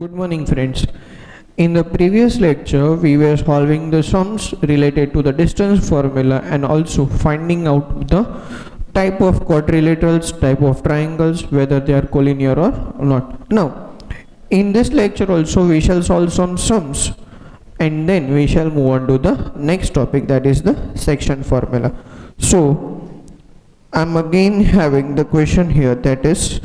Good morning, friends. In the previous lecture, we were solving the sums related to the distance formula and also finding out the type of quadrilaterals, type of triangles, whether they are collinear or not. Now, in this lecture also we shall solve some sums and then we shall move on to the next topic, that is the section formula. So, I'm again having the question here, that is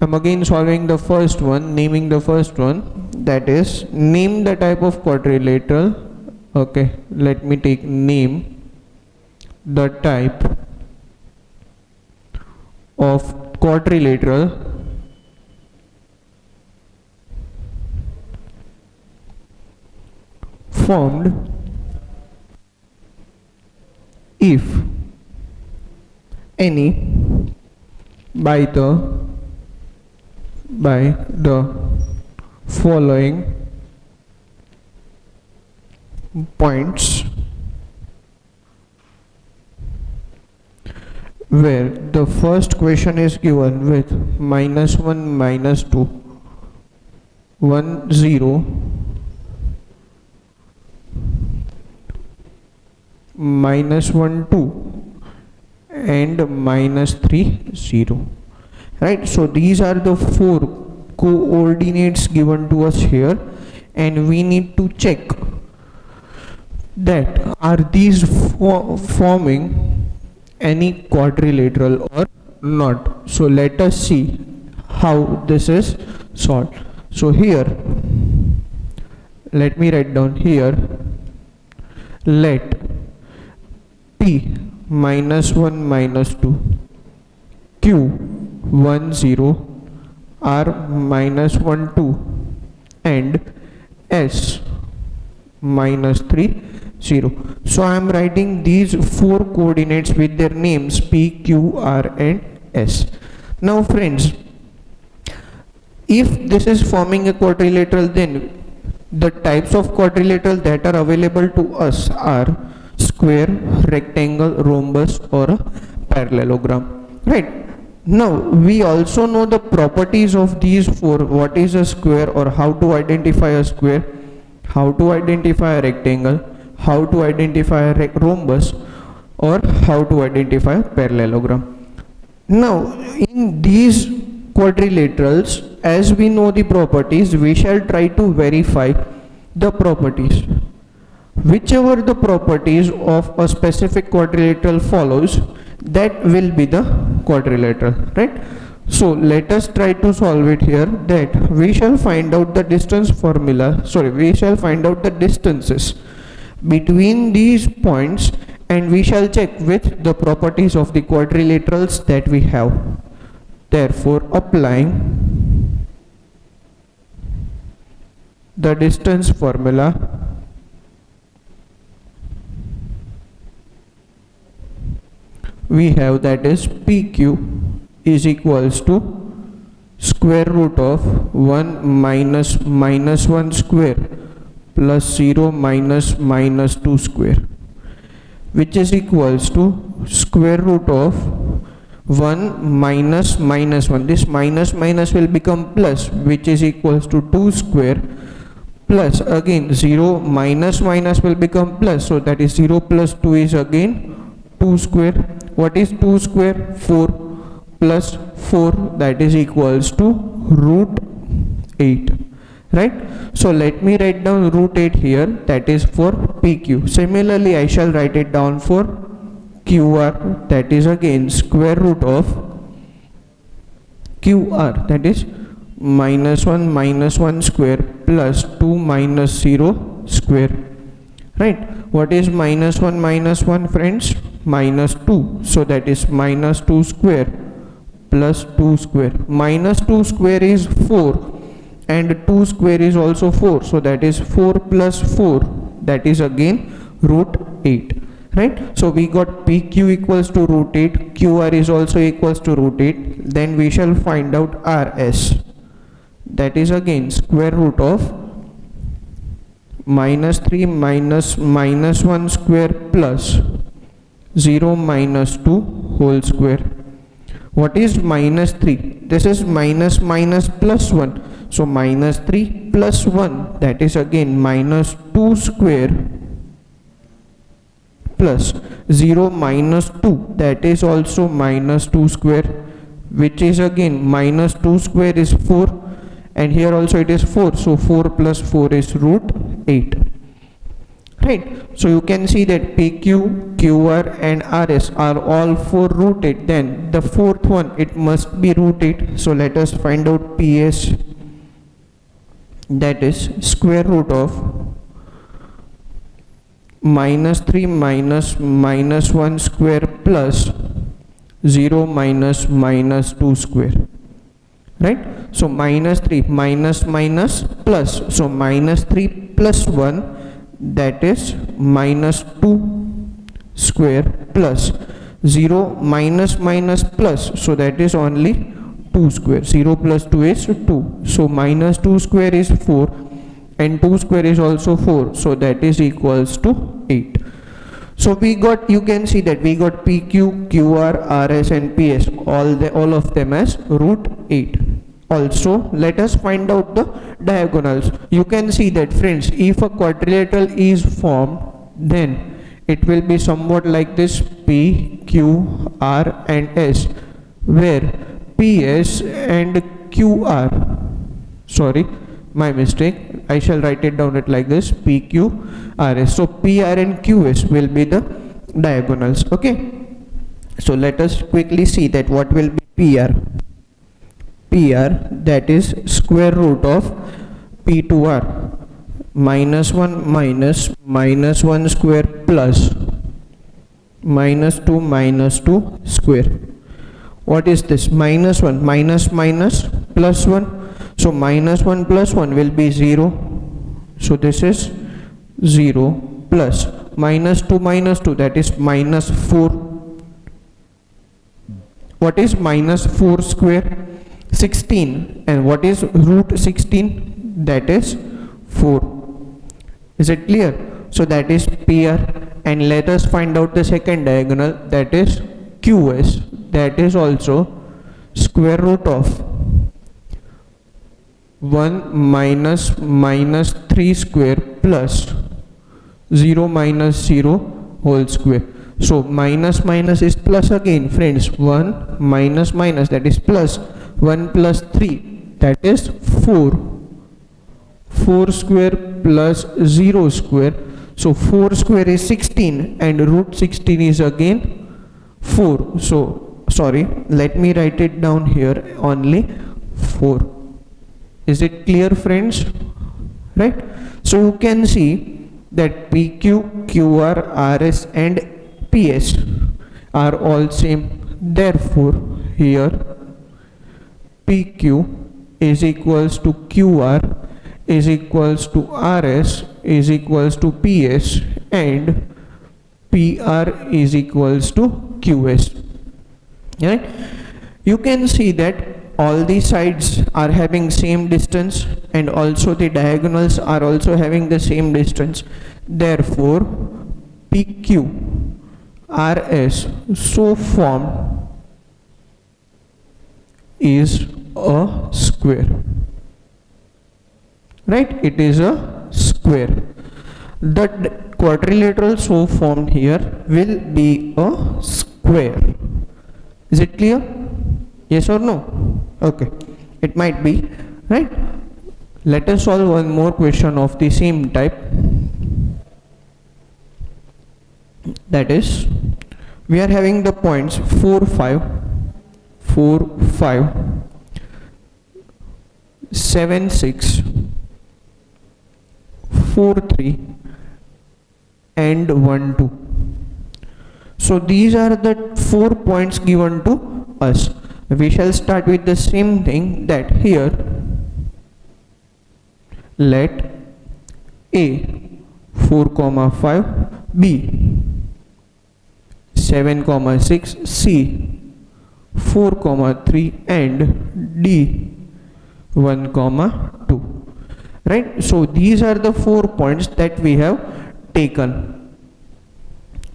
I'm again solving the first one, naming the first one, that is name the type of quadrilateral. Okay, let me take name the type of quadrilateral formed if any by the following points, where the first question is given with -1, -2, 1, 0, -1, 2 and -3, 0. Right, so these are the four coordinates given to us here, and we need to check that are these forming any quadrilateral or not. So let us see how this is solved. So here, let me write down here, let P -1, -2, Q 1, 0, R -1, 2 and S -3, 0. So I am writing these four coordinates with their names P, Q, R and S. Now friends, if this is forming a quadrilateral, then the types of quadrilateral that are available to us are square, rectangle, rhombus or a parallelogram, right? Now we also know the properties of these four. What is a square, or how to identify a square, how to identify a rectangle, how to identify a rhombus, or how to identify a parallelogram. Now in these quadrilaterals, as we know the properties, we shall try to verify the properties. Whichever the properties of a specific quadrilateral follows, that will be the quadrilateral, right? So let us try to solve it here, that we shall find out the distance formula, we shall find out the distances between these points, and we shall check with the properties of the quadrilaterals that we have. Therefore, applying the distance formula, we have that is PQ is equals to square root of 1 minus -1 square plus 0 minus -2 square, which is equals to square root of 1 minus -1. This minus will become plus, which is equals to 2 square, plus again 0 minus will become plus, so that is 0 plus 2 is again 2 square. What is 2 square? 4 plus 4, that is equals to root 8, right? So let me write down root 8 here, that is for PQ. Similarly, I shall write it down for QR, that is again square root of QR, that is -1 square plus 2 minus 0 square, right? What is -1 friends? -2, so that is -2 square plus 2 square. -2 square is 4 and 2 square is also 4, so that is 4 plus 4, that is again root 8, right? So we got PQ equals to root 8, QR is also equals to root 8. Then we shall find out RS, that is again square root of -3 minus -1 square plus 0 minus 2 whole square. What is -3? this is minus minus plus 1. So minus 3 plus 1, that is again minus 2 square, plus 0 minus 2, that is also minus 2 square, which is again minus 2 square is 4, and here also it is 4. So 4 plus 4 is root 8. Right, so you can see that PQ, QR and RS are all 4 root 8. Then the fourth one, it must be root 8. So let us find out PS, that is square root of minus 3 minus minus 1 square plus 0 minus minus 2 square. Right, so minus 3 minus minus plus, so minus 3 plus 1, that is minus 2 square plus 0 minus minus plus, so that is only 2 square. 0 plus 2 is 2, so minus 2 square is 4 and 2 square is also 4, so that is equals to 8. So we got, you can see that we got PQ, QR, RS and PS, all of them as root 8. Also, let us find out the diagonals. You can see that, friends, if a quadrilateral is formed, then it will be somewhat like this: P, Q, R and S, where PS and QR, sorry, my mistake, I shall write it down like this: PQ, RS. So PR and QS will be the diagonals. Okay, so let us quickly see that what will be PR. PR, that is square root of P to R, minus 1 minus minus 1 square plus minus 2 square. What is this? Minus 1 minus minus plus 1, so minus 1 plus 1 will be 0, so this is 0, plus minus 2, that is minus 4. What is minus 4 square? 16. And what is root 16? That is 4. Is it clear? So that is PR. And let us find out the second diagonal, that is QS, that is also square root of 1 minus minus 3 square plus 0 minus 0 whole square. So minus minus is plus again, friends. 1 minus minus, that is plus 1 plus 3, that is 4. 4 square plus 0 square, so 4 square is 16 and root 16 is again 4. So sorry, let me write it down here, only 4. Is it clear, friends? Right, so you can see that PQ, QR, RS and PS are all same. Therefore here PQ is equals to QR is equals to RS is equals to PS and PR is equals to QS. Right? You can see that all the sides are having same distance and also the diagonals are also having the same distance. Therefore PQ RS so formed is a square. Right, it is a square. The quadrilateral so formed here will be a square. Is it clear? Yes or no? Okay, it might be. Right, let us solve one more question of the same type. That is, we are having the points 4, 5, 7, 6, 4, 3 and 1, 2. So these are the 4 points given to us. We shall start with the same thing, that here let A 4, 5, B 7, 6, C 4, 3 and D 1, 2. Right, so these are the 4 points that we have taken.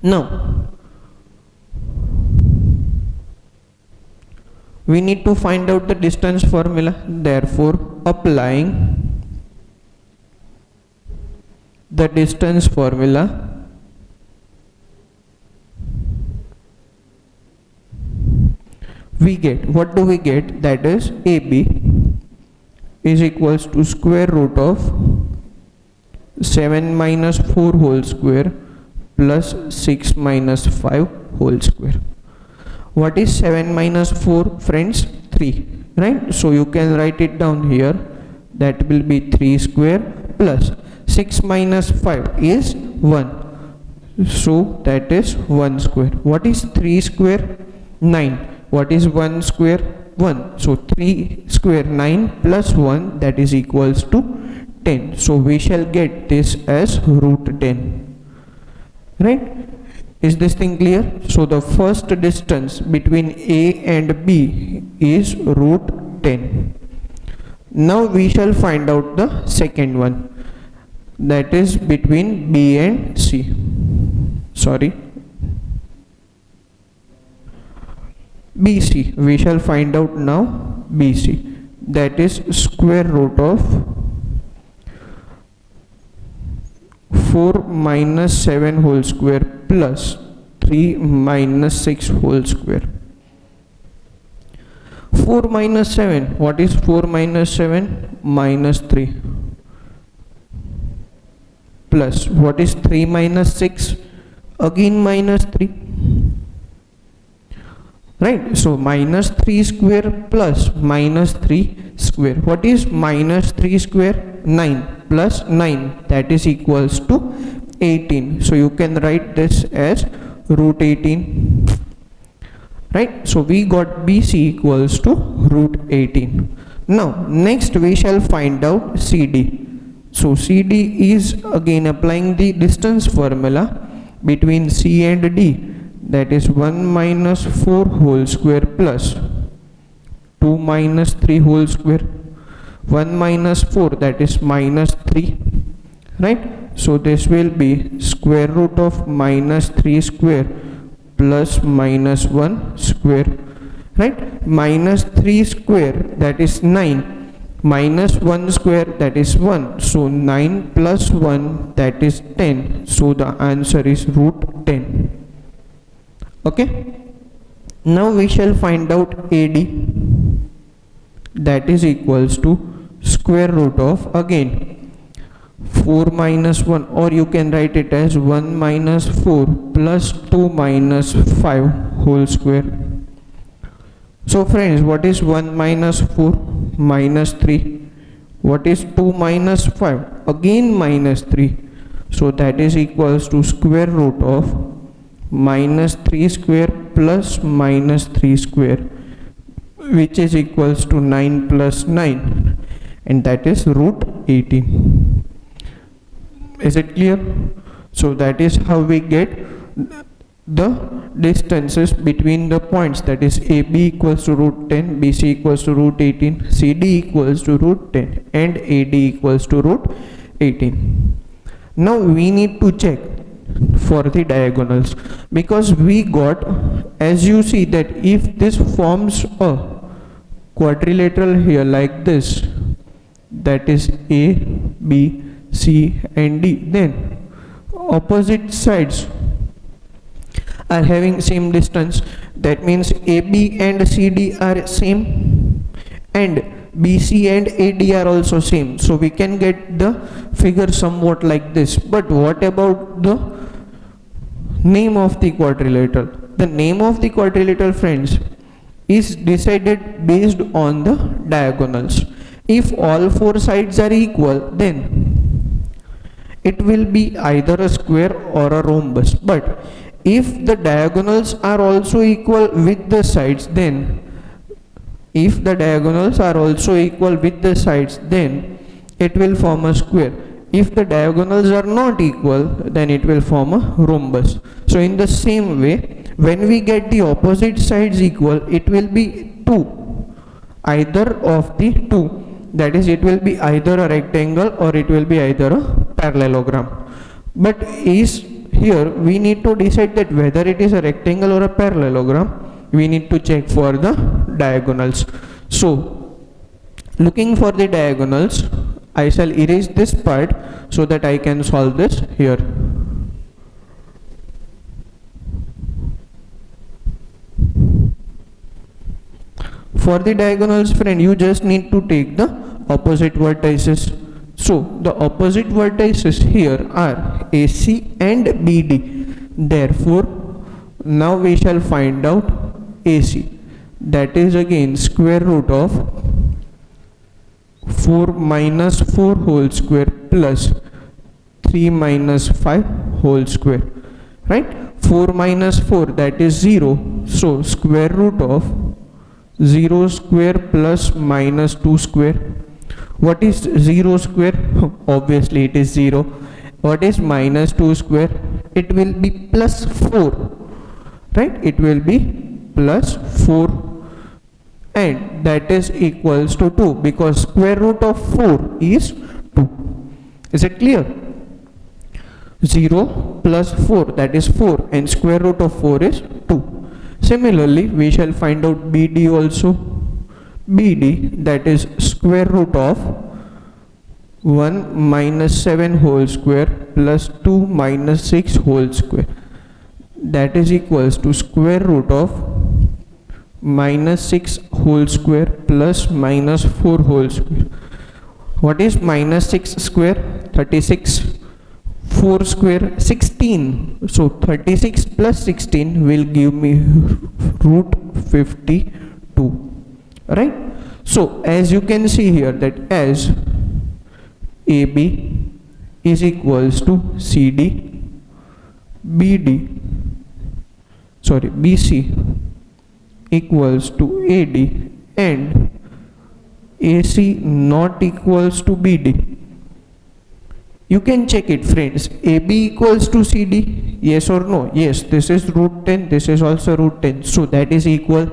Now We need to find out the distance formula. Therefore, applying the distance formula, we get, what do we get? That is AB is equals to square root of 7 minus 4 whole square plus 6 minus 5 whole square. What is 7 minus 4, friends? 3, right? So you can write it down here. That will be 3 square plus 6 minus 5 is 1. So that is 1 square. What is 3 square? 9. What is 1 square? 1. So 3 square 9 plus 1, that is equals to 10. So we shall get this as root 10. Right? Is this thing clear? So the first distance between A and B is root 10. Now we shall find out the second one, that is between B and C. BC. We shall find out now BC. That is square root of 4 minus 7 whole square plus 3 minus 6 whole square. 4 minus 7. What is 4 minus 7? Minus 3. Plus, what is 3 minus 6? Again minus 3. Right? So minus 3 square plus minus 3 square. What is minus 3 square? 9 plus 9, that is equals to 18. So you can write this as root 18. Right? So we got BC equals to root 18. Now next we shall find out CD. So CD is again applying the distance formula between C and D. That is 1 minus 4 whole square plus 2 minus 3 whole square. 1 minus 4, that is minus 3. Right? So this will be square root of minus 3 square plus minus 1 square. Right? Minus 3 square, that is 9. Minus 1 square, that is 1. So 9 plus 1, that is 10. So the answer is root 10. Okay? Now we shall find out AD. That is equals to square root of, again, 4 minus 1, or you can write it as 1 minus 4 plus 2 minus 5 whole square. So friends, what is 1 minus 4? Minus 3. What is 2 minus 5? Again minus 3. So that is equals to square root of minus 3 square plus minus 3 square, which is equals to 9 plus 9, and that is root 18. Is it clear? So that is how we get the distances between the points, that is AB equals to root 10, BC equals to root 18, CD equals to root 10, and AD equals to root 18. Now we need to check for the diagonals, because we got, as you see, that if this forms a quadrilateral here like this, that is A, B, C and D, then opposite sides are having same distance. That means AB and CD are same and BC and AD are also same. So we can get the figure somewhat like this. But what about the name of the quadrilateral? The name of the quadrilateral, friends, is decided based on the diagonals. If all four sides are equal, then it will be either a square or a rhombus. But if the diagonals are also equal with the sides, then it will form a square. If the diagonals are not equal, then it will form a rhombus. So in the same way, when we get the opposite sides equal, it will be 2, either of the two. That is, it will be either a rectangle or it will be either a parallelogram. But here we need to decide that whether it is a rectangle or a parallelogram. We need to check for the diagonals. So looking for the diagonals, I shall erase this part so that I can solve this here. For the diagonals, friend, you just need to take the opposite vertices. So the opposite vertices here are AC and BD. Therefore, now we shall find out AC. That is again square root of 4 minus 4 whole square plus 3 minus 5 whole square. Right? 4 minus 4, that is 0. So square root of 0 square plus minus 2 square. What is 0 square? Obviously it is 0. What is minus 2 square? It will be plus 4. Right? It will be plus 4. And that is equals to 2, because square root of 4 is 2. Is it clear? 0 plus 4, that is 4, and square root of 4 is 2. Similarly, we shall find out BD also. BD, that is square root of 1 minus 7 whole square plus 2 minus 6 whole square. That is equals to square root of minus 6 whole square plus minus 4 whole square. What is minus 6 square? 36. 4 square, 16. So 36 plus 16 will give me root 52. Right? So as you can see here, that as AB is equals to BC equals to AD and AC not equals to BD. You can check it, friends. AB equals to CD, yes or no? Yes, this is root 10, this is also root 10, so that is equal.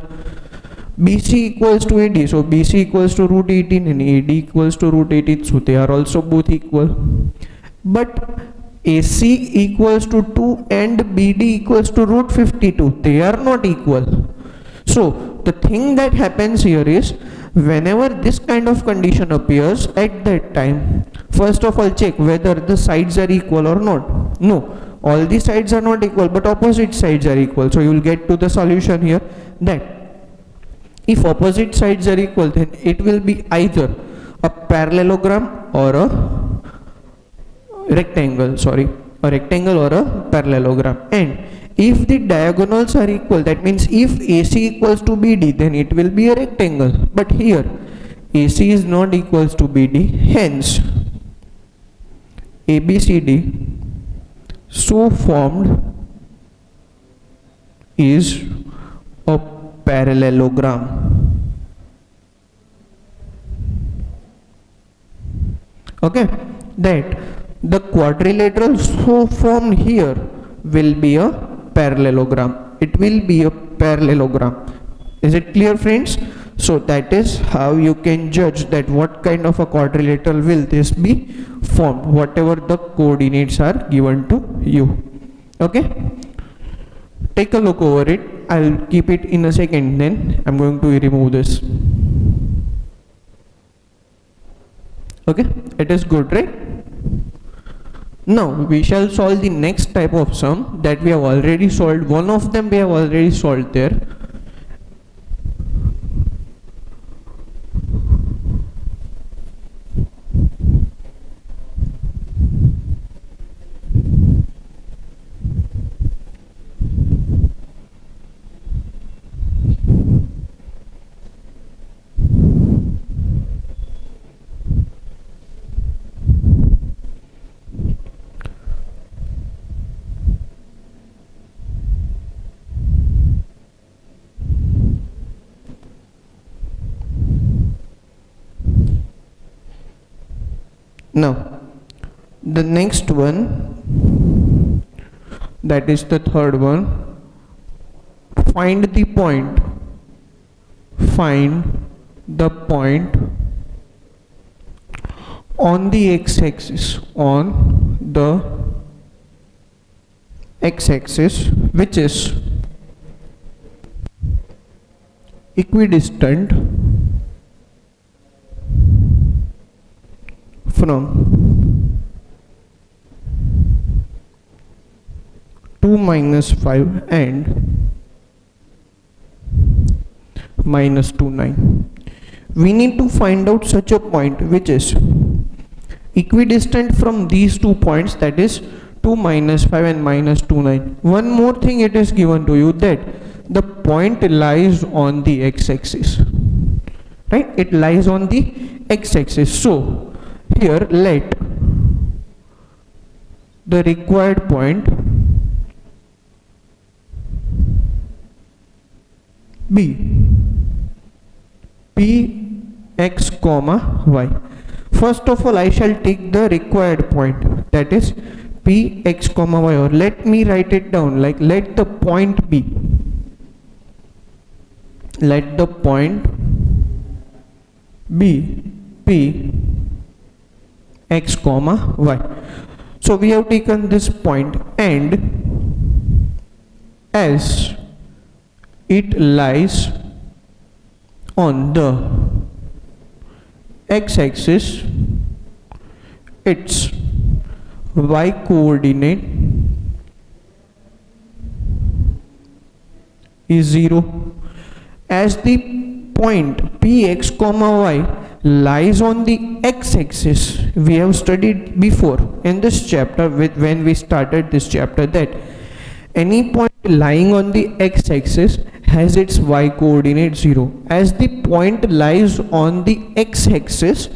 BC equals to AD, so BC equals to root 18 and AD equals to root 18, so they are also both equal. But AC equals to 2 and BD equals to root 52, they are not equal. So the thing that happens here is, whenever this kind of condition appears, at that time, first of all check whether the sides are equal or not. No, all the sides are not equal, but opposite sides are equal. So you will get to the solution here that if opposite sides are equal, then it will be either a parallelogram or a rectangle, a rectangle or a parallelogram. And if the diagonals are equal, that means if AC equals to BD, then it will be a rectangle. But here AC is not equals to BD, hence ABCD so formed is a parallelogram. Okay, that the quadrilateral so formed here will be a parallelogram. It will be a parallelogram. Is it clear, friends? So that is how you can judge that what kind of a quadrilateral will this be formed, whatever the coordinates are given to you. Okay, take a look over it. I'll keep it in a second, then I'm going to remove this. Okay, it is good, right? Now we shall solve the next type of sum that we have already solved. One of them we have already solved there. Now the next one, that is the third one, find the point on the x-axis, which is equidistant from 2 minus 5 and minus 2 9. We need to find out such a point which is equidistant from these 2 points, that is 2 minus 5 and minus 2 9. One more thing, it is given to you that the point lies on the x-axis, right? It lies on the x-axis. So here let the required point be Px comma y. First of all, I shall take the required point, that is Px comma y, or let me write it down like let the point be P x comma y. So we have taken this point, and as it lies on the x-axis, its y coordinate is 0. As the point Px comma y lies on the x-axis, we have studied before in this chapter when we started this chapter that any point lying on the x-axis has its y coordinate 0. As the point lies on the x-axis,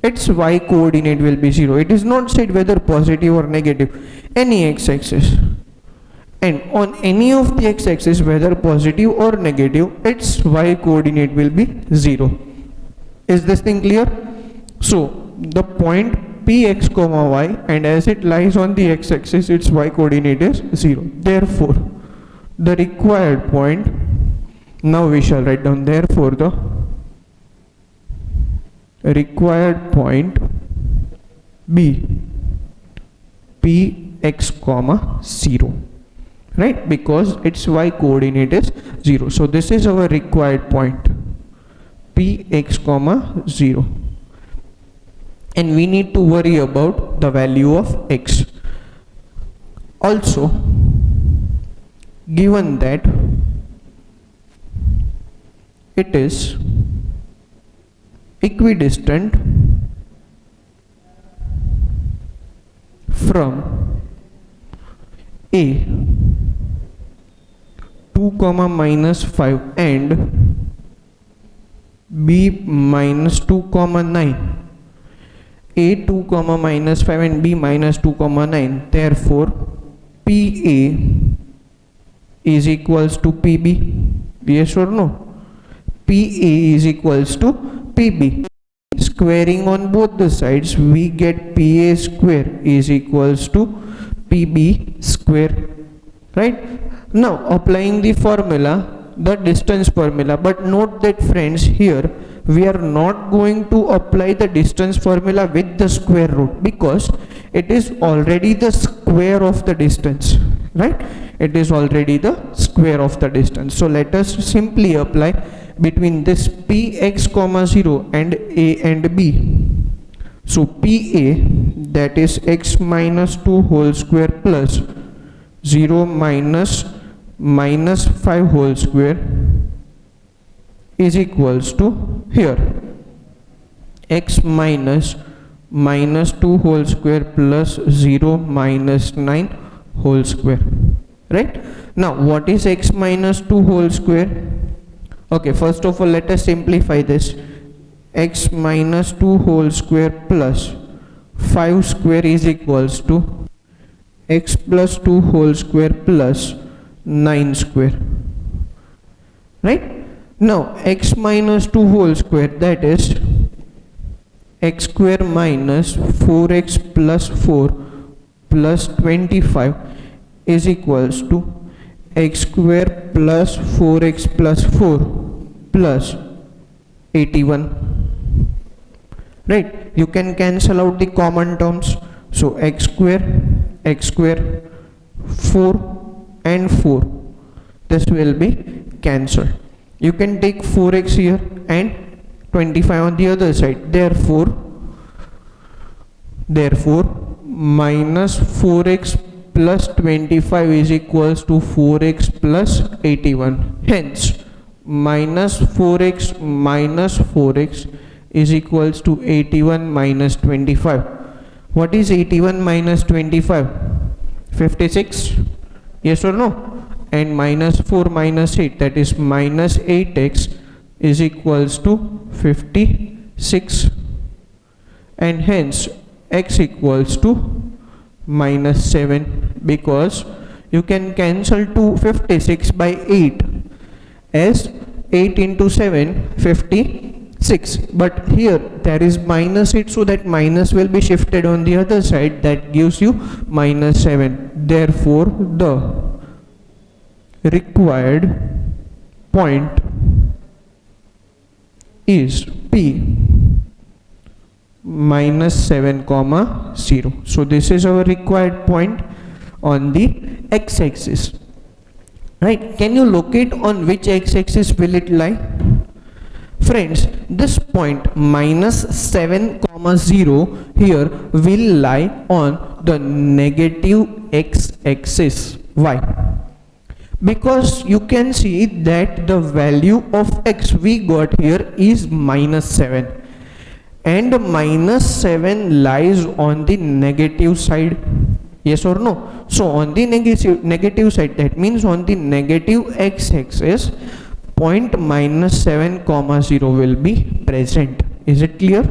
its y coordinate will be 0. It is not said whether positive or negative, any x-axis. And on any of the x-axis, whether positive or negative, its y coordinate will be 0. Is this thing clear? So the point Px comma y, and as it lies on the x-axis, its y coordinate is 0. Therefore the required point, now we shall write down, therefore the required point be Px comma 0, right? Because its y coordinate is 0. So this is our required point, Px comma 0, and we need to worry about the value of x. Also, given that it is equidistant from A 2 comma minus 5 and B minus 2 comma 9, A 2 comma minus 5 and B minus 2 comma 9, therefore PA is equals to PB. Yes or no? PA is equals to PB. Squaring on both the sides, we get PA square is equals to PB square, right? Now applying the formula, the distance formula, but note that friends, here we are not going to apply the distance formula with the square root, because it is already the square of the distance, right? It is already the square of the distance. So let us simply apply between this Px comma 0 and A and B. So PA, that is x minus 2 whole square plus 0 minus 5 whole square is equals to, here x minus 2 whole square plus 0 minus 9 whole square, right? Now what is x minus 2 whole square? Okay, first of all let us simplify this. X minus 2 whole square plus 5 square is equals to x plus 2 whole square plus 9 square, right? Now x minus 2 whole square, that is x square minus 4x plus 4 plus 25 is equals to x square plus 4x plus 4 plus 81, right? You can cancel out the common terms. So x square 4 and 4, this will be cancelled. You can take 4x here and 25 on the other side. Therefore minus 4x plus 25 is equals to 4x plus 81. Hence minus 4x is equals to 81 minus 25. What is 81 minus 25? 56. Yes or no? And minus 4 minus 8, that is minus 8x is equals to 56, and hence x equals to minus 7, because you can cancel 256 by 8 as 8 into 7 56, but here there is minus 8, so that minus will be shifted on the other side, that gives you minus 7. Therefore the required point is P minus 7 comma 0. So this is our required point on the x-axis, right? Can you locate on which x-axis will it lie? Friends, this point minus 7 comma 0 here will lie on the negative x-axis. Why? Because you can see that the value of x we got here is minus 7, and minus 7 lies on the negative side. Yes or no? So on the negative side, that means on the negative x-axis, point minus 7 comma 0 will be present. Is it clear?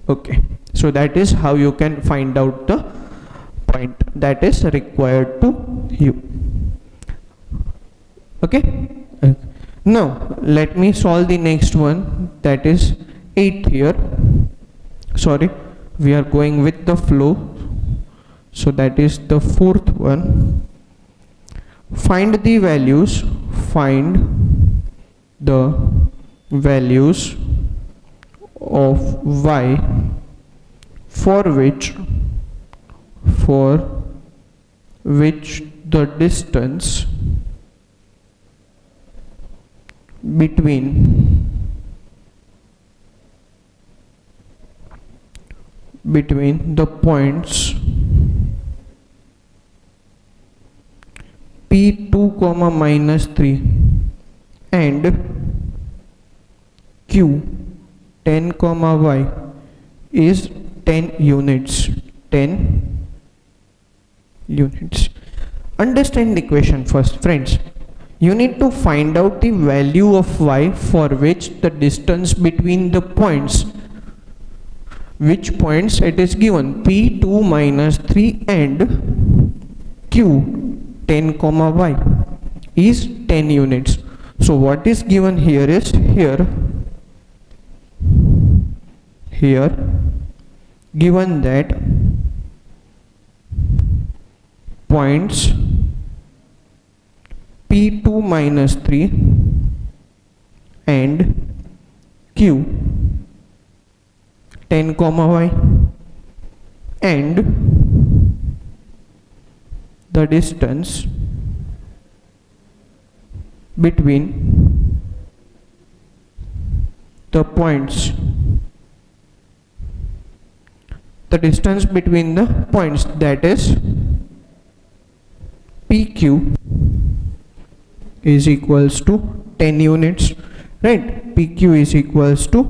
Okay, so that is how you can find out the point that is required to you. Okay, now let me solve the next one, that is 8 here. Sorry, we are going with the flow, so that is the fourth one. Find the values of y for which the distance between the points P2 comma minus 3 and Q10 comma y is 10 units. Understand the equation first, friends. You need to find out the value of y for which the distance between the points, which points it is given, P2 minus 3 and Q10 comma y is 10 units. So what is given here is here given that points P2 minus 3 and Q10 comma y, and the distance between the points, that is PQ is equals to 10 units, right? PQ is equals to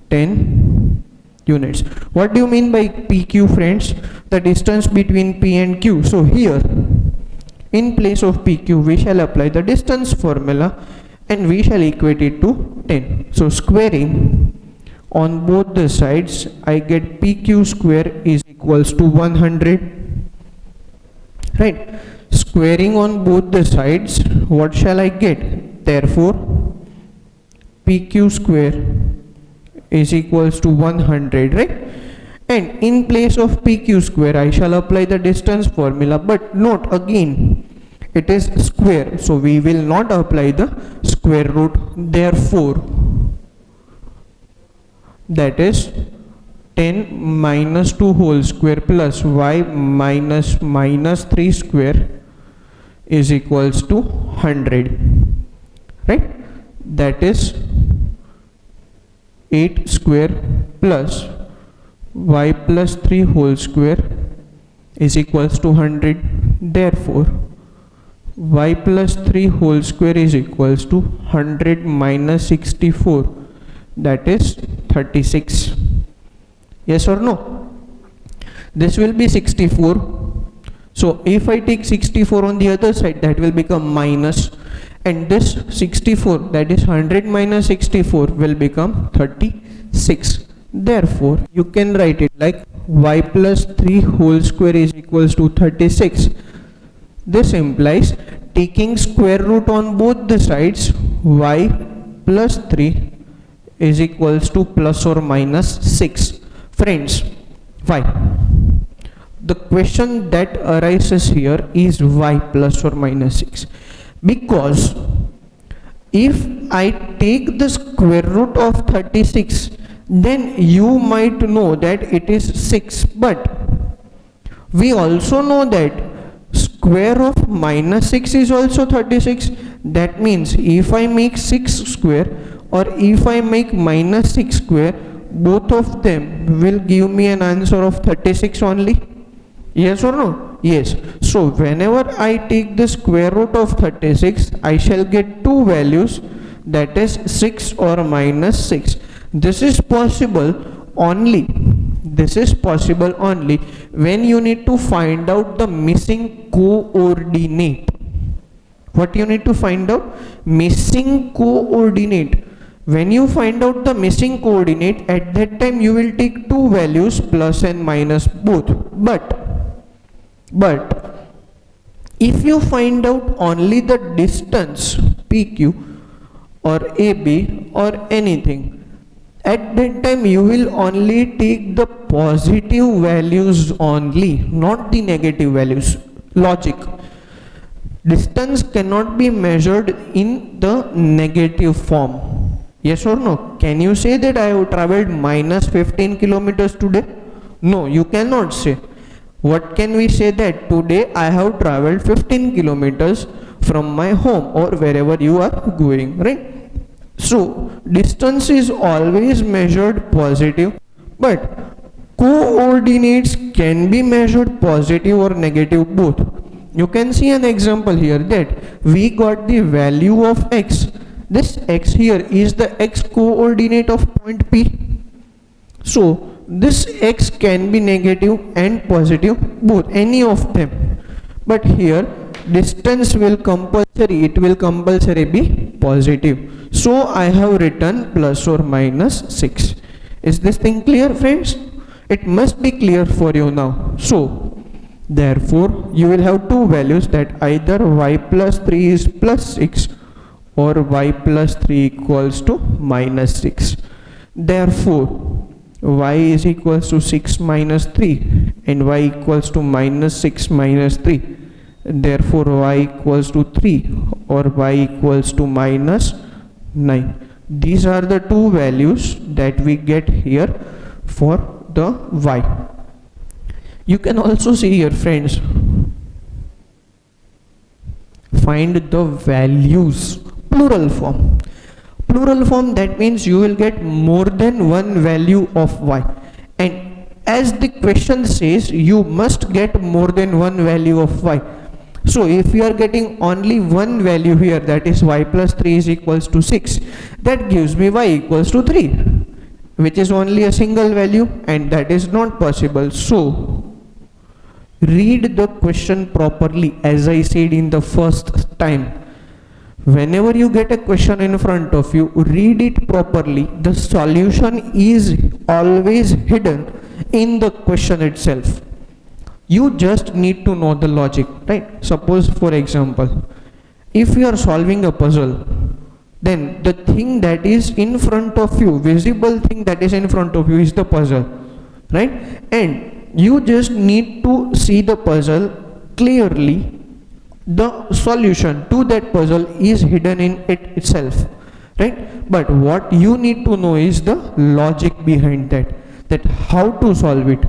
10 units. What do you mean by PQ, friends? The distance between P and Q. So here in place of PQ we shall apply the distance formula and we shall equate it to 10. So squaring on both the sides, I get PQ square is equals to 100, right? Squaring on both the sides, what shall I get? Therefore PQ square is equals to 100, right? And in place of PQ square I shall apply the distance formula, but note again it is square, so we will not apply the square root. Therefore that is 10 minus 2 whole square plus y minus 3 square is equals to 100, right? that is 8 square plus y plus 3 whole square is equals to 100. Therefore y plus 3 whole square is equals to 100 minus 64, that is 36. Yes or no? This will be 64. So if I take 64 on the other side, that will become minus, and this 64, that is 100 minus 64, will become 36. Therefore you can write it like y plus 3 whole square is equals to 36. This implies taking square root on both the sides, y plus 3 is equals to plus or minus 6. Friends, why? The question that arises here is why plus or minus 6? Because if I take the square root of 36, then you might know that it is 6, but we also know that square of minus 6 is also 36. That means if I make 6 square or if I make minus 6 square, both of them will give me an answer of 36 only. Yes or no? Yes. So whenever I take the square root of 36, I shall get two values, that is 6 or minus 6. This is possible only when you need to find out the missing coordinate. What you need to find out? Missing coordinate. When you find out the missing coordinate, at that time you will take two values, plus and minus both. But if you find out only the distance PQ or AB or anything, at that time you will only take the positive values only, not the negative values. Logic. Distance cannot be measured in the negative form. Yes or no? Can you say that I have traveled minus 15 kilometers today? No, you cannot say. What can we say? That today I have traveled 15 kilometers from my home or wherever you are going, right? So distance is always measured positive, but coordinates can be measured positive or negative both. You can see an example here that we got the value of x. This x here is the x coordinate of point P. So this x can be negative and positive both, any of them, but here distance will compulsory be positive. So I have written plus or minus 6. Is this thing clear, friends? It must be clear for you now. So therefore you will have two values, that either y plus 3 is plus 6 or y plus 3 equals to minus 6. Therefore y is equals to 6 minus 3 and y equals to minus 6 minus 3. Therefore y equals to 3 or y equals to minus 9. These are the two values that we get here for the y. You can also see here, friends, find the values, plural form. Plural form, that means you will get more than one value of y, and as the question says, you must get more than one value of y. So if you are getting only one value here, that is y plus 3 is equals to 6, that gives me y equals to 3, which is only a single value, and that is not possible. So read the question properly, as I said in the first time. Whenever you get a question in front of you, read it properly. The solution is always hidden in the question itself. You just need to know the logic, right? Suppose, for example, if you are solving a puzzle, then the thing that is in front of you, visible thing that is in front of you, is the puzzle, right? And you just need to see the puzzle clearly. The solution to that puzzle is hidden in it itself, right? But what you need to know is the logic behind that how to solve it.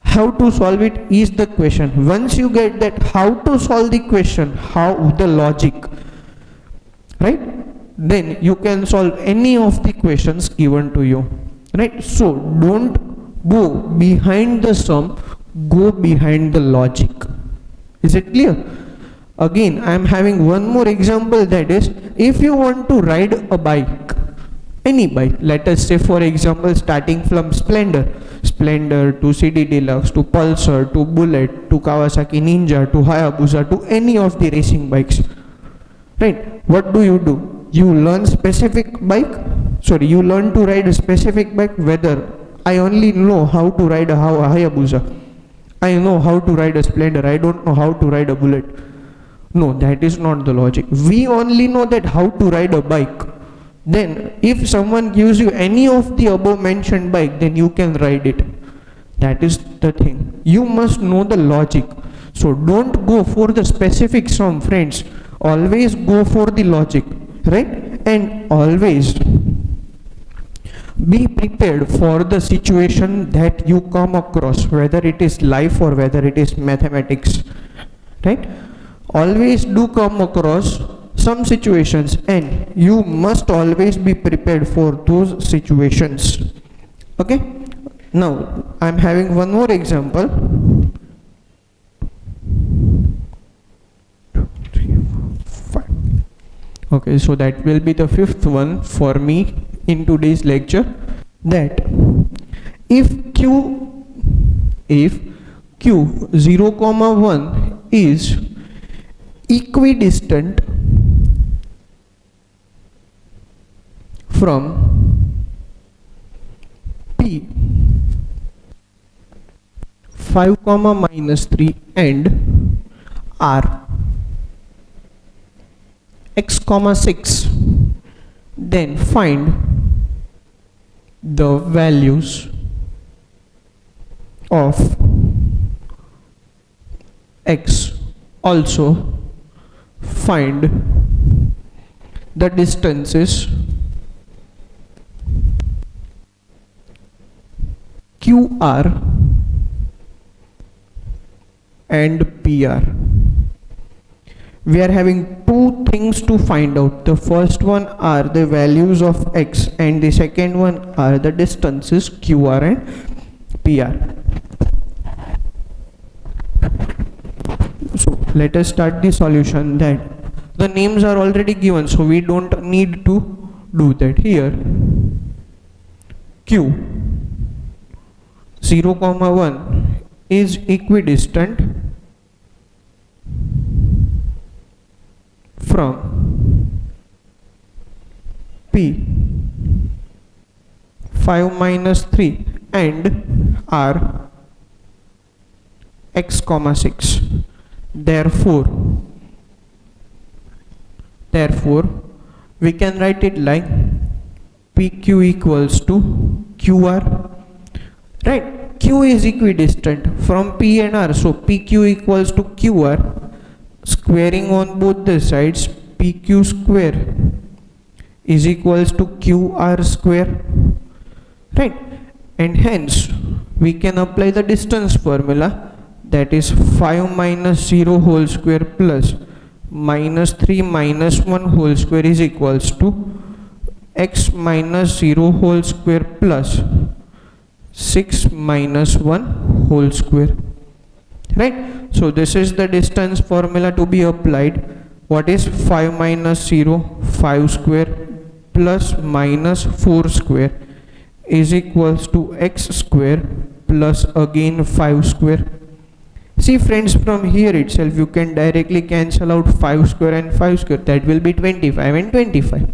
How to solve it is the question. Once you get that how to solve the question, how the logic, right? then you can solve any of the questions given to you, right? So don't go behind the sum, go behind the logic. Is it clear? Again, I am having one more example, that is, if you want to ride a bike, any bike, let us say for example starting from Splendor to CD Deluxe to Pulsar to Bullet to Kawasaki Ninja to Hayabusa to any of the racing bikes, right? What do? You learn you learn to ride a specific bike, whether I only know how to ride a Hayabusa, I know how to ride a Splendor, I don't know how to ride a Bullet. No, that is not the logic. We only know that how to ride a bike. Then if someone gives you any of the above mentioned bike, then you can ride it. That is the thing. You must know the logic. So don't go for the specific sum, friends. Always go for the logic, right? And always be prepared for the situation that you come across, whether it is life or whether it is mathematics, right? Always do come across some situations and you must always be prepared for those situations. Okay, now I'm having one more example. 2, 3, 4, 5. Okay, so that will be the fifth one for me in today's lecture, that if q 0, 1 is equidistant from P 5, -3 and R x, 6, then find the values of x. Also find the distances QR and PR. We are having two things to find out. The first one are the values of x and the second one are the distances QR and PR. So let us start the solution. That the names are already given, so we don't need to do that here. Q 0, 1 is equidistant from P 5, -3 and R x, 6. Therefore we can write it like PQ equals to QR, right? Q is equidistant from P and R, so PQ equals to QR. Squaring on both the sides, PQ square is equals to QR square, right? And hence we can apply the distance formula, that is 5 - 0 whole square plus -3 - 1 whole square is equals to x - 0 whole square plus 6 - 1 whole square, right? So this is the distance formula to be applied. What is 5 - 0? 5 square plus -4 square is equals to x square plus again 5 square. See friends, from here itself you can directly cancel out 5 square and 5 square, that will be 25 and 25.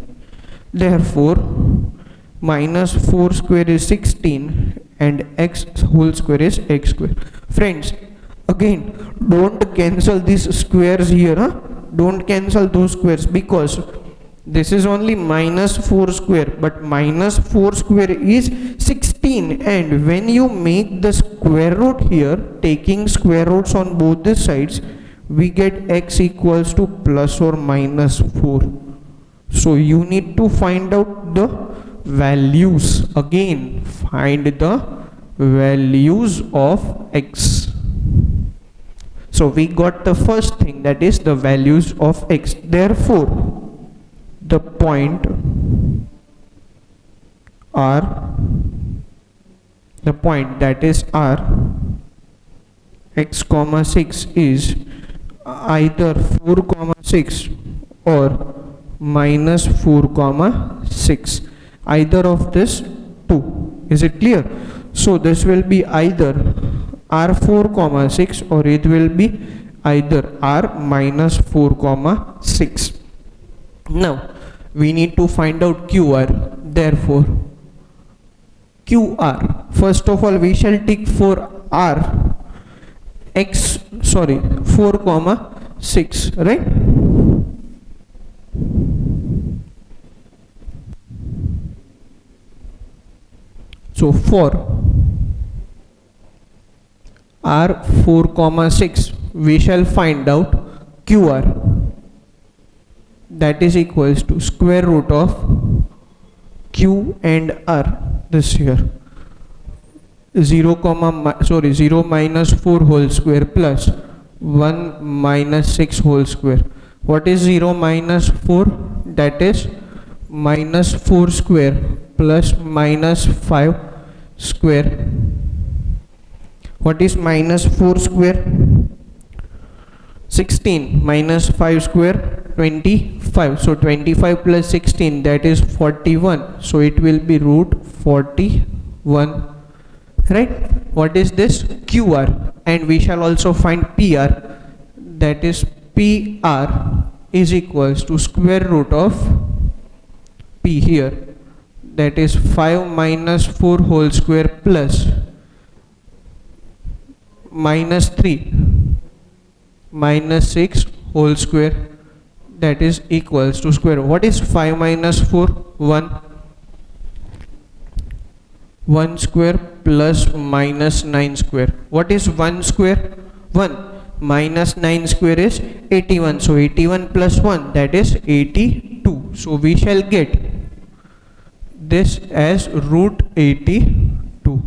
Therefore -4 square is 16 and x whole square is x square. Friends, again don't cancel these squares here, don't cancel those squares, because this is only -4 square, but -4 square is 16, and when you make the square root here, taking square roots on both the sides, we get x equals to plus or minus 4. So you need to find out the values. Again, find the values of x. So we got the first thing, that is the values of x. the point R, the point that is R, x comma 6 is either 4 comma 6 or minus 4 comma 6, either of this two. Is it clear? So this will be either R4 comma 6 or it will be either R minus 4 comma 6. Now we need to find out QR. Therefore QR, first of all we shall take for R 4 comma 6, right? So for R 4 comma 6 we shall find out QR, that is equals to square root of Q and R, this here 0 minus 4 whole square plus 1 minus 6 whole square. What is 0 minus 4? That is minus 4 square plus minus 5 square. What is minus 4 square? 16 minus 5 square 25. So 25 plus 16, that is 41. So it will be root 41, right? What is this? QR. And we shall also find PR, that is PR is equals to square root of P here, that is 5 minus 4 whole square plus minus 3 minus 6 whole square, that is equals to square. What is 5 minus 4? 1 square plus minus 9 square. What is 1 square? 1 minus 9 square is 81. So 81 plus 1, that is 82. So we shall get this as root 82.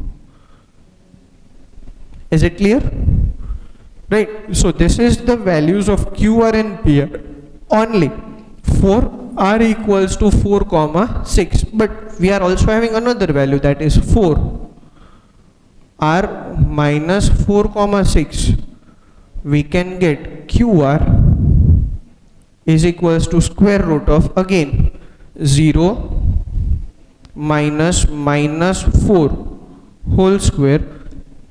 Is it clear? Right. So this is the values of QR and PR only for R equals to 4 comma 6, but we are also having another value, that is 4. R minus 4 comma 6, we can get QR is equals to square root of again 0 minus 4 whole square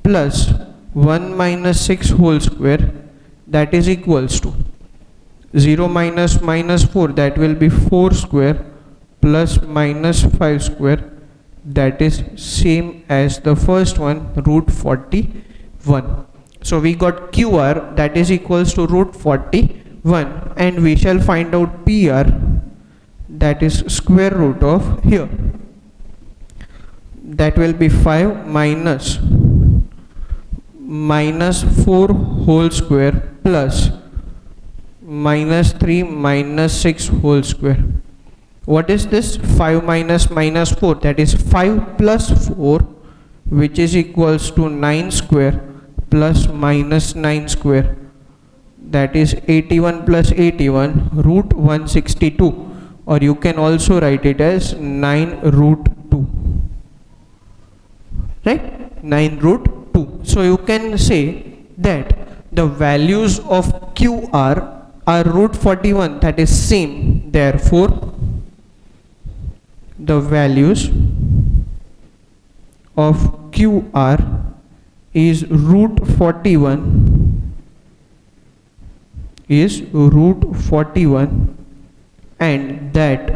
plus 1 minus 6 whole square, that is equals to 0 minus 4, that will be 4 square plus minus 5 square, that is same as the first one, root 41. So we got QR, that is equals to root 41, and we shall find out PR, that is square root of here, that will be 5 minus 4 whole square plus minus 3 minus 6 whole square. What is this? 5 minus 4, that is 5 plus 4, which is equals to 9 square plus minus 9 square, that is 81 plus 81, root 162, or you can also write it as 9 root 2, right? 9 root 2. So you can say that the values of QR are root 41, that is same. Therefore the values of QR is root 41, and that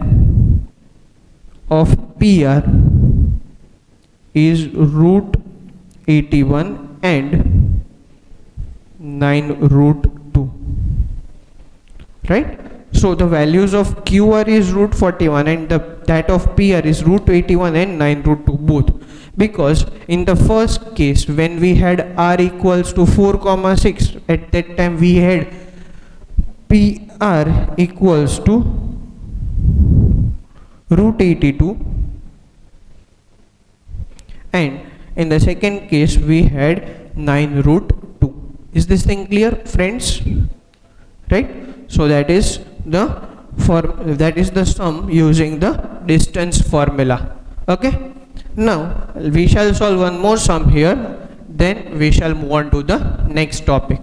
of PR is root 81 and 9 root 2, right? So the values of QR is root 41 and that of PR is root 81 and 9 root 2 both, because in the first case when we had R equals to 4 comma 6, at that time we had PR equals to root 82, and in the second case we had 9 root 2. Is this thing clear, friends? Right? So that is the for that is the sum using the distance formula. Okay, now we shall solve one more sum here, then we shall move on to the next topic.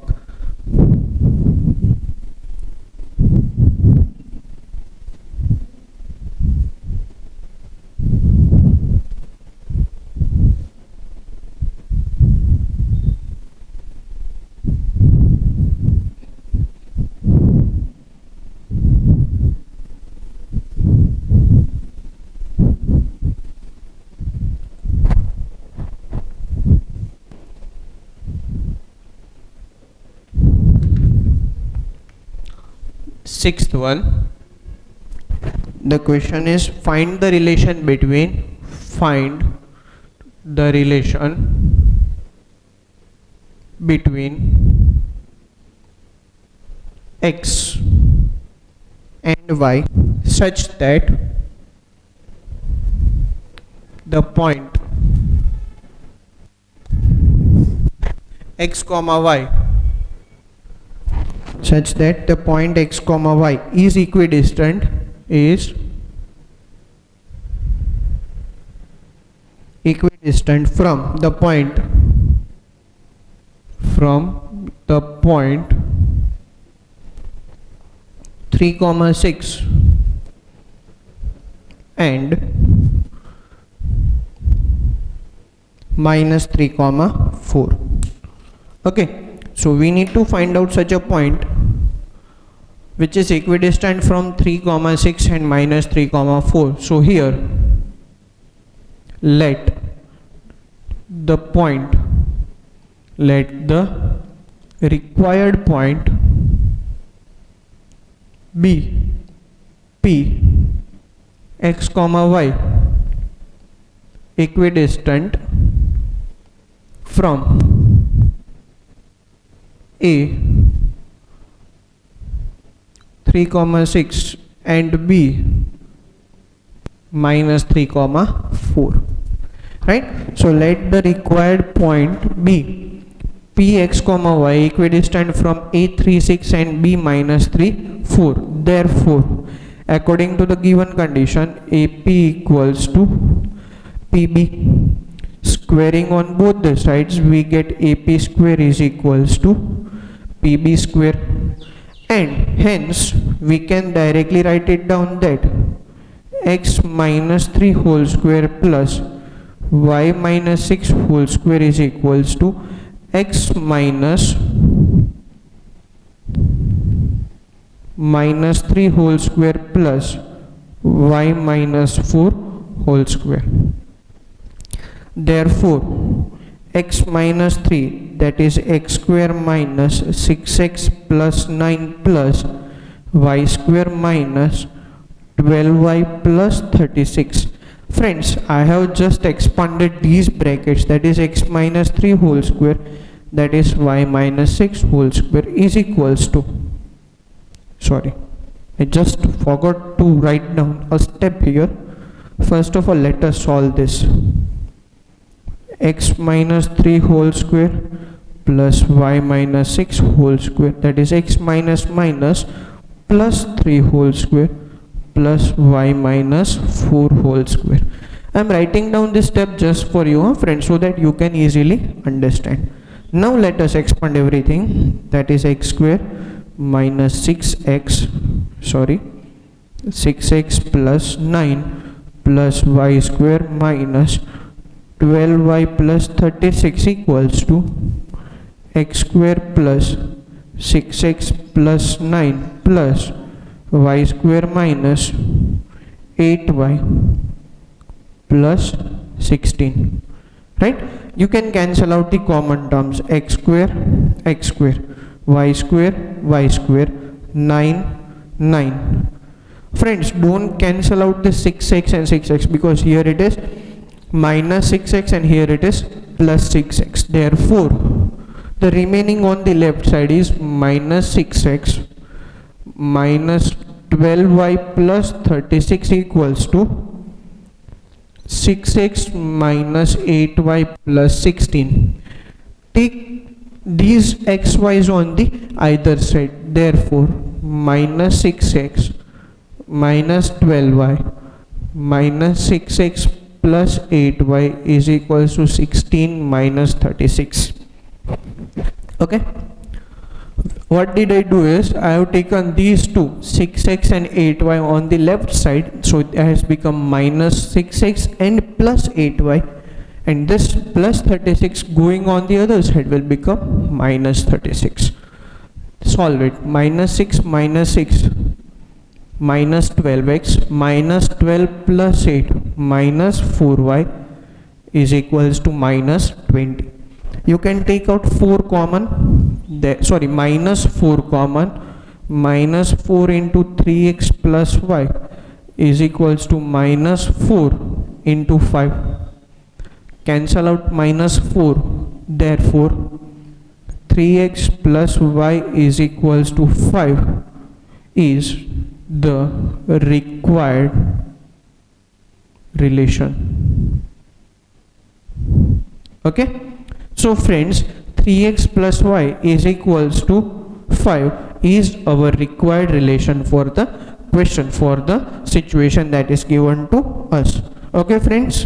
Sixth one, the question is find the relation between x and y such that the point x comma y such that the point x comma y is equidistant from the point 3, 6 and -3, 4. Okay, so we need to find out such a point which is equidistant from 3, 6 and -3, 4. So here let the required point be P x comma y equidistant from A 3, 6 and B -3, 4. Right? So let the required point be Px comma y equidistant from A 3, 6 and B -3, 4. Therefore, according to the given condition, AP equals to PB. Squaring on both the sides, we get AP square is equals to PB square, and hence we can directly write it down that x -3 whole square plus y -6 whole square is equals to x -3 whole square plus y -4 whole square. Therefore, x -3, that is x square minus 6x plus 9 plus y square minus 12y plus 36. Friends, I have just expanded these brackets, that is x -3 whole square, that is y -6 whole square is equals to, sorry, I just forgot to write down a step here. First of all, let us solve this. X -3 whole square plus y -6 whole square, that is x minus plus 3 whole square plus y -4 whole square. I am writing down this step just for you, friends, so that you can easily understand. Now let us expand everything, that is x square minus 6x plus 9 plus y square minus 12y plus 36 equals to x square plus 6x plus 9 plus y square minus 8y plus 16. Right? You can cancel out the common terms, x square, y square, 9. Friends, don't cancel out the 6x and 6x, because here it is minus 6x and here it is plus 6x. Therefore, the remaining on the left side is minus 6x minus 12y plus 36 equals to 6x minus 8y plus 16. Take these xy's on the either side. Therefore, minus 6x minus 12y minus 6x plus 8y is equals to 16 minus 36. Okay, what did I do is I have taken these two 6x and 8y on the left side, so it has become minus 6x and plus 8y, and this plus 36 going on the other side will become minus 36. Solve it. Minus 6 minus 6 minus 12x minus 12 plus 8 minus 4y is equals to minus 20. You can take out 4 common, sorry, minus 4 common. Minus 4 into 3x plus y is equals to minus 4 into 5. Cancel out minus 4, therefore 3x plus y is equals to 5 is the required relation. Okay, so friends, 3x plus y is equals to 5 is our required relation for the question, for the situation that is given to us. Okay friends.